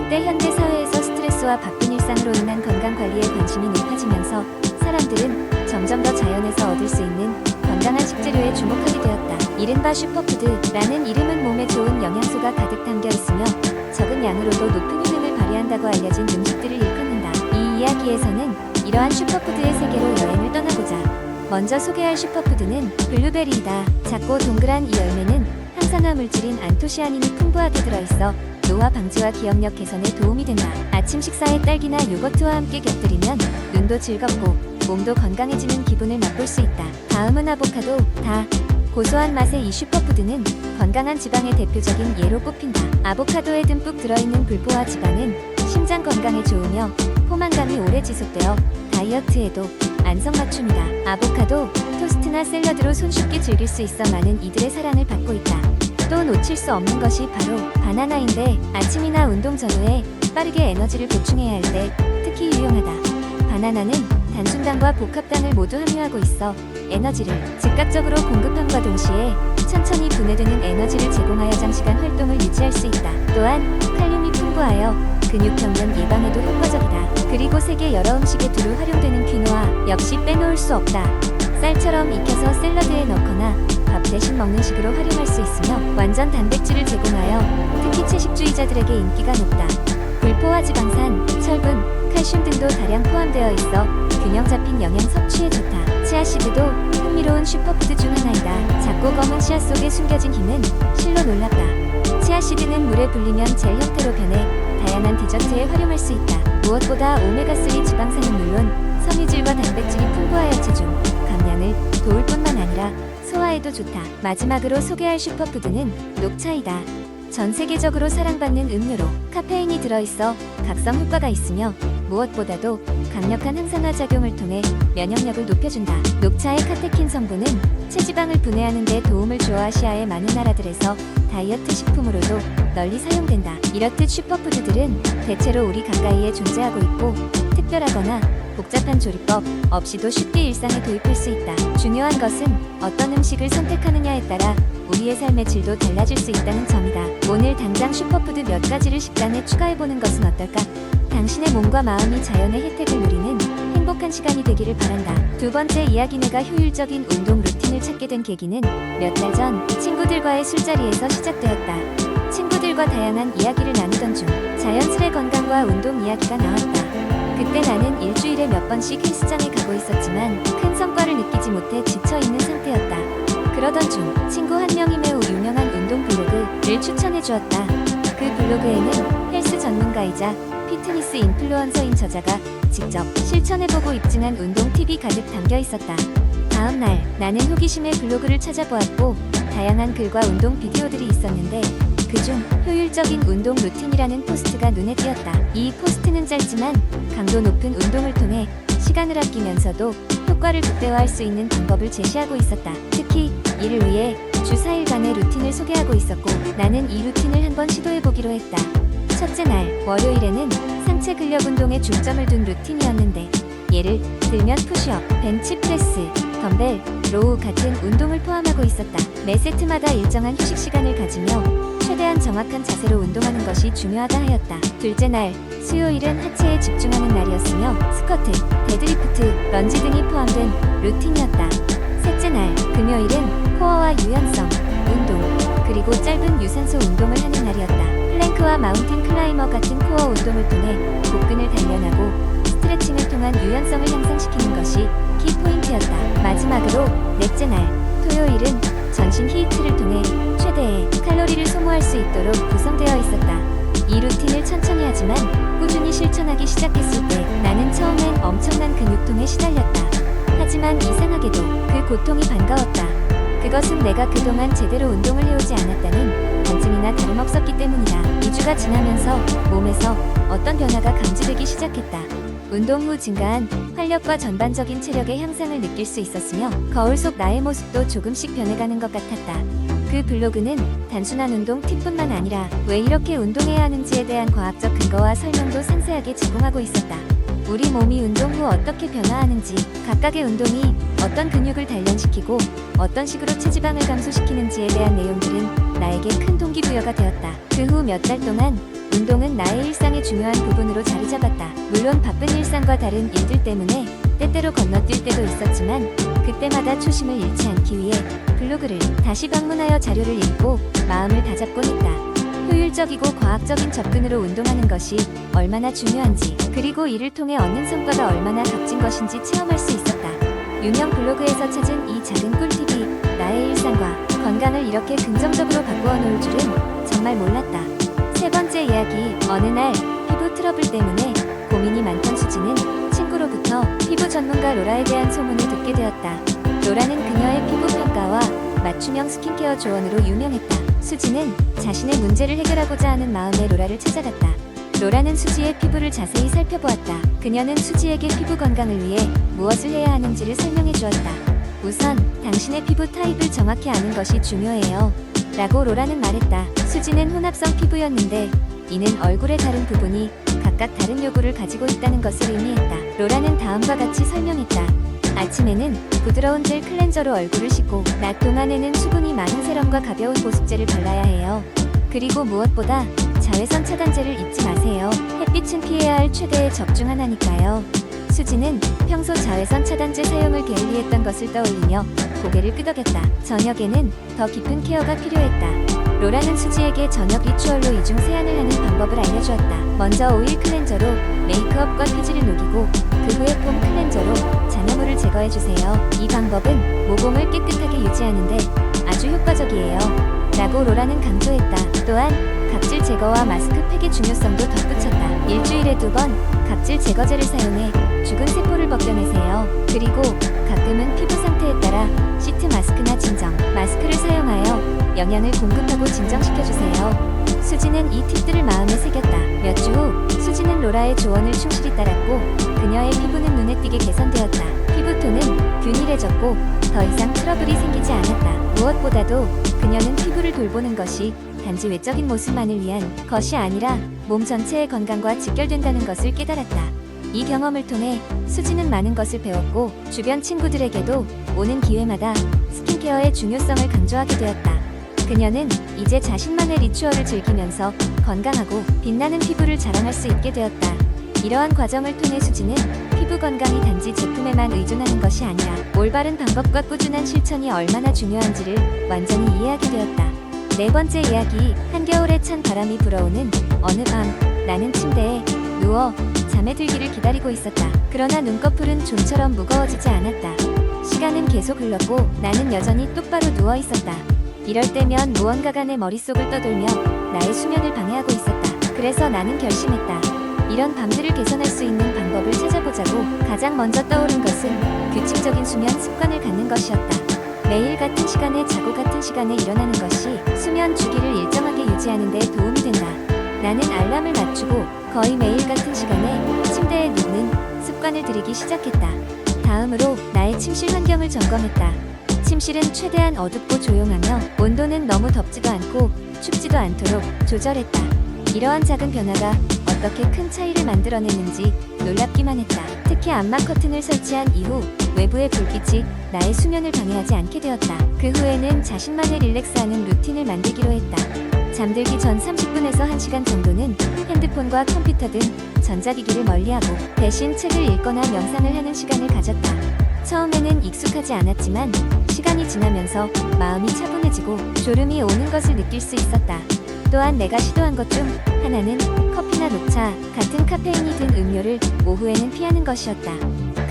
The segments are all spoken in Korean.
한때 현대 사회에서 스트레스와 바쁜 일상으로 인한 건강관리에 관심이 높아지면서 사람들은 점점 더 자연에서 얻을 수 있는 건강한 식재료에 주목하게 되었다. 이른바 슈퍼푸드라는 이름은 몸에 좋은 영양소가 가득 담겨 있으며 적은 양으로도 높은 효능을 발휘한다고 알려진 음식들을 일컫는다. 이 이야기에서는 이러한 슈퍼푸드의 세계로 여행을 떠나보자. 먼저 소개할 슈퍼푸드는 블루베리이다. 작고 동그란 이 열매는 항산화 물질인 안토시아닌이 풍부하게 들어있어 노화 방지와 기억력 개선에 도움이 된다. 아침 식사에 딸기나 요거트와 함께 곁들이면 눈도 즐겁고 몸도 건강해지는 기분을 맛볼 수 있다. 다음은 아보카도. 다 고소한 맛의 이 슈퍼푸드는 건강한 지방의 대표적인 예로 꼽힌다. 아보카도에 듬뿍 들어있는 불포화 지방은 심장 건강에 좋으며 포만감이 오래 지속되어 다이어트에도 안성맞춤이다. 아보카도, 토스트나 샐러드로 손쉽게 즐길 수 있어 많은 이들의 사랑을 받고 있다. 또 놓칠 수 없는 것이 바로 바나나인데 아침이나 운동 전후에 빠르게 에너지를 보충해야 할 때 특히 유용하다. 바나나는 단순당과 복합당을 모두 함유하고 있어 에너지를 즉각적으로 공급함과 동시에 천천히 분해되는 에너지를 제공하여 장시간 활동을 유지할 수 있다. 또한 칼륨이 풍부하여 근육 경련 예방에도 효과적이다. 그리고 세계 여러 음식에 두루 활용되는 퀴노아 역시 빼놓을 수 없다. 쌀처럼 익혀서 샐러드에 넣거나 밥 대신 먹는 식으로 활용할 수 있으며 완전 단백질을 제공하여 특히 채식주의자들에게 인기가 높다. 불포화 지방산, 철분, 칼슘 등도 다량 포함되어 있어 균형 잡힌 영양 섭취에 좋다. 치아씨드도 흥미로운 슈퍼푸드 중 하나이다. 작고 검은 씨앗 속에 숨겨진 힘은 실로 놀랍다. 치아씨드는 물에 불리면 젤 형태로 변해 다양한 디저트에 활용할 수 있다. 무엇보다 오메가3 지방산은 물론 섬유질과 단백질이 풍부하여 체중 감량을 도울 뿐만 아니라 소화에도 좋다. 마지막으로 소개할 슈퍼푸드는 녹차이다. 전 세계적으로 사랑받는 음료로 카페인이 들어있어 각성 효과가 있으며 무엇보다도 강력한 항산화 작용을 통해 면역력을 높여준다. 녹차의 카테킨 성분은 체지방을 분해하는 데 도움을 주어 아시아의 많은 나라들에서 다이어트 식품으로도 널리 사용된다. 이렇듯 슈퍼푸드들은 대체로 우리 가까이에 존재하고 있고 특별하거나 복잡한 조리법 없이도 쉽게 일상에 도입할 수 있다. 중요한 것은 어떤 음식을 선택하느냐에 따라 우리의 삶의 질도 달라질 수 있다는 점이다. 오늘 당장 슈퍼푸드 몇 가지를 식단에 추가해보는 것은 어떨까? 당신의 몸과 마음이 자연의 혜택을 누리는 행복한 시간이 되기를 바란다. 두 번째 이야기, 내가 효율적인 운동 루틴을 찾게 된 계기는 몇 달 전 친구들과의 술자리에서 시작되었다. 친구들과 다양한 이야기를 나누던 중 자연스레 건강과 운동 이야기가 나왔다. 그때 나는 일주일에 몇 번씩 헬스장에 가고 있었지만 큰 성과를 느끼지 못해 지쳐있는 상태였다. 그러던 중 친구 한 명이 매우 유명한 운동 블로그를 추천해 주었다. 그 블로그에는 헬스 전문가이자 피트니스 인플루언서인 저자가 직접 실천해보고 입증한 운동 팁이 가득 담겨 있었다. 다음 날 나는 호기심에 블로그를 찾아보았고 다양한 글과 운동 비디오들이 있었는데 그중 효율적인 운동 루틴이라는 포스트가 눈에 띄었다. 이 포스트는 짧지만 강도 높은 운동을 통해 시간을 아끼면서도 효과를 극대화할 수 있는 방법을 제시하고 있었다. 특히 이를 위해 주 4일간의 루틴을 소개하고 있었고 나는 이 루틴을 한번 시도해보기로 했다. 첫째 날 월요일에는 상체 근력 운동에 중점을 둔 루틴이었는데 예를 들면 푸시업, 벤치프레스, 덤벨, 로우 같은 운동을 포함하고 있었다. 매 세트마다 일정한 휴식 시간을 가지며 최대한 정확한 자세로 운동하는 것이 중요하다 하였다. 둘째 날 수요일은 하체에 집중하는 날이었으며 스쿼트, 데드리프트, 런지 등이 포함된 루틴이었다. 셋째 날 금요일은 코어와 유연성 운동 그리고 짧은 유산소 운동을 하는 날이었다. 플랭크와 마운틴 클라이머 같은 코어 운동을 통해 복근을 단련하고 스트레칭을 통한 유연성을 향상시키는 것이 키포인트였다. 마지막으로 넷째 날 토요일은 전신 히이트를 통해 최대의 칼로리를 소모할 수 있도록 구성되어 있었다. 이 루틴을 천천히 하지만 꾸준히 실천하기 시작했을 때 나는 처음엔 엄청난 근육통에 시달렸다. 하지만 이상하게도 그 고통이 반가웠다. 그것은 내가 그동안 제대로 운동을 해오지 않았다는 반증이나 다름없었기 때문이다. 2주가 지나면서 몸에서 어떤 변화가 감지되기 시작했다. 운동 후 증가한 활력과 전반적인 체력의 향상을 느낄 수 있었으며 거울 속 나의 모습도 조금씩 변해가는 것 같았다. 그 블로그는 단순한 운동 팁뿐만 아니라 왜 이렇게 운동해야 하는지에 대한 과학적 근거와 설명도 상세하게 제공하고 있었다. 우리 몸이 운동 후 어떻게 변화하는지, 각각의 운동이 어떤 근육을 단련시키고 어떤 식으로 체지방을 감소시키는지에 대한 내용들은 나에게 큰 동기부여가 되었다. 그 후 몇 달 동안 운동은 나의 일상의 중요한 부분으로 자리 잡았다. 물론 바쁜 일상과 다른 일들 때문에 때때로 건너뛸 때도 있었지만 그때마다 초심을 잃지 않기 위해 블로그를 다시 방문하여 자료를 읽고 마음을 다잡곤 했다. 효율적이고 과학적인 접근으로 운동하는 것이 얼마나 중요한지, 그리고 이를 통해 얻는 성과가 얼마나 값진 것인지 체험할 수 있었다. 유명 블로그에서 찾은 이 작은 꿀팁이 나의 일상과 건강을 이렇게 긍정적으로 바꾸어 놓을 줄은 정말 몰랐다. 세 번째 이야기. 어느 날 피부 트러블 때문에 고민이 많던 수지는 친구로부터 피부 전문가 로라에 대한 소문을 듣게 되었다. 로라는 그녀의 피부 평가와 맞춤형 스킨케어 조언으로 유명했다. 수지는 자신의 문제를 해결하고자 하는 마음에 로라를 찾아갔다. 로라는 수지의 피부를 자세히 살펴보았다. 그녀는 수지에게 피부 건강을 위해 무엇을 해야 하는지를 설명해 주었다. 우선 당신의 피부 타입을 정확히 아는 것이 중요해요 라고 로라는 말했다. 수지는 혼합성 피부였는데 이는 얼굴의 다른 부분이 각각 다른 요구를 가지고 있다는 것을 의미했다. 로라는 다음과 같이 설명했다. 아침에는 부드러운 젤 클렌저로 얼굴을 씻고 낮 동안에는 수분이 많은 세럼과 가벼운 보습제를 발라야 해요. 그리고 무엇보다 자외선 차단제를 잊지 마세요. 햇빛은 피해야 할 최대의 적중 하나니까요. 수지는 평소 자외선 차단제 사용을 게을리했던 것을 떠올리며 고개를 끄덕였다. 저녁에는 더 깊은 케어가 필요했다. 로라는 수지에게 저녁 리추얼로 이중 세안을 하는 방법을 알려주었다. 먼저 오일 클렌저로 메이크업과 피지를 녹이고 그 후에 폼 클렌저로 잔여물을 제거해주세요. 이 방법은 모공을 깨끗하게 유지하는데 아주 효과적이에요 라고 로라는 강조했다. 또한 각질 제거와 마스크팩의 중요성도 덧붙였다. 일주일에 2번 각질 제거제를 사용해 죽은 세포를 벗겨내세요. 그리고 가끔은 피부 상태에 따라 시트 마스크나 진정 마스크를 사용하여 영양을 공급하고 진정시켜주세요. 수지는 이 팁들을 마음에 새겼다. 몇 주 후 수지는 로라의 조언을 충실히 따랐고 그녀의 피부는 눈에 띄게 개선되었다. 피부톤은 균일해졌고 더 이상 트러블이 생기지 않았다. 무엇보다도 그녀는 피부를 돌보는 것이 단지 외적인 모습만을 위한 것이 아니라 몸 전체의 건강과 직결된다는 것을 깨달았다. 이 경험을 통해 수지는 많은 것을 배웠고 주변 친구들에게도 오는 기회마다 스킨케어의 중요성을 강조하게 되었다. 그녀는 이제 자신만의 리추얼을 즐기면서 건강하고 빛나는 피부를 자랑할 수 있게 되었다. 이러한 과정을 통해 수지는 피부 건강이 단지 제품에만 의존하는 것이 아니라 올바른 방법과 꾸준한 실천이 얼마나 중요한지를 완전히 이해하게 되었다. 네 번째 이야기. 한겨울에 찬 바람이 불어오는 어느 밤 나는 침대에 누워 잠에 들기를 기다리고 있었다. 그러나 눈꺼풀은 좀처럼 무거워지지 않았다. 시간은 계속 흘렀고 나는 여전히 똑바로 누워 있었다. 이럴 때면 무언가가 내 머릿속을 떠돌며 나의 수면을 방해하고 있었다. 그래서 나는 결심했다. 이런 밤들을 개선할 수 있는 방법을 찾아보자고. 가장 먼저 떠오른 것은 규칙적인 수면 습관을 갖는 것이었다. 매일 같은 시간에 자고 같은 시간에 일어나는 것이 수면 주기를 일정하게 유지하는 데 도움이 된다. 나는 알람을 맞추고 거의 매일 같은 시간에 침대에 눕는 습관을 들이기 시작했다. 다음으로 나의 침실 환경을 점검했다. 침실은 최대한 어둡고 조용하며 온도는 너무 덥지도 않고 춥지도 않도록 조절했다. 이러한 작은 변화가 어떻게 큰 차이를 만들어내는지 놀랍기만 했다. 특히 암막 커튼을 설치한 이후 외부의 불빛이 나의 수면을 방해하지 않게 되었다. 그 후에는 자신만의 릴렉스하는 루틴을 만들기로 했다. 잠들기 전 30분에서 1시간 정도는 핸드폰과 컴퓨터 등 전자기기를 멀리하고 대신 책을 읽거나 명상을 하는 시간을 가졌다. 처음에는 익숙하지 않았지만 시간이 지나면서 마음이 차분해지고 졸음이 오는 것을 느낄 수 있었다. 또한 내가 시도한 것 중 하나는 커피나 녹차 같은 카페인이 든 음료를 오후에는 피하는 것이었다.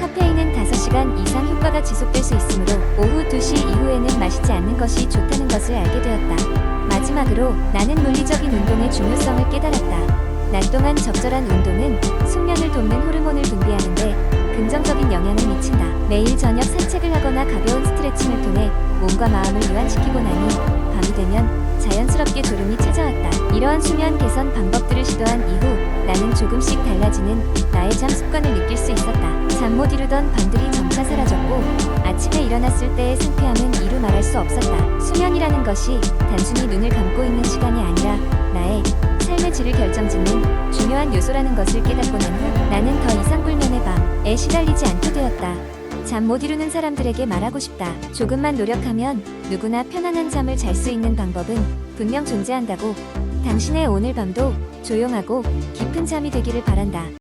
카페인은 5시간 이상 효과가 지속될 수 있으므로 오후 2시 이후에는 마시지 않는 것이 좋다는 것을 알게 되었다. 마지막으로 나는 물리적인 운동의 중요성을 깨달았다. 낮 동안 적절한 운동은 숙면을 돕는 호르몬을 분비하는데 긍정적인 영향을 미친다. 매일 저녁 산책을 하거나 가벼운 스트레칭을 통해 몸과 마음을 이완시키고 나니 밤이 되면 자연스럽게 졸음이 찾아왔다. 이러한 수면 개선 방법들을 시도한 이후 나는 조금씩 달라지는 나의 잠 습관을 느낄 수 있었다. 잠 못 이루던 밤들이 점차 사라졌고 아침에 일어났을 때의 상쾌함은 이루 말할 수 없었다. 수면이라는 것이 단순히 눈을 감고 있는 시간이 아니라 나의 삶의 질을 결정짓는 중요한 요소라는 것을 깨닫고 난 후 나는 더 이상 불면의 밤에 시달리지 않게 되었다. 잠 못 이루는 사람들에게 말하고 싶다. 조금만 노력하면 누구나 편안한 잠을 잘 수 있는 방법은 분명 존재한다고. 당신의 오늘 밤도 조용하고 깊은 잠이 되기를 바란다.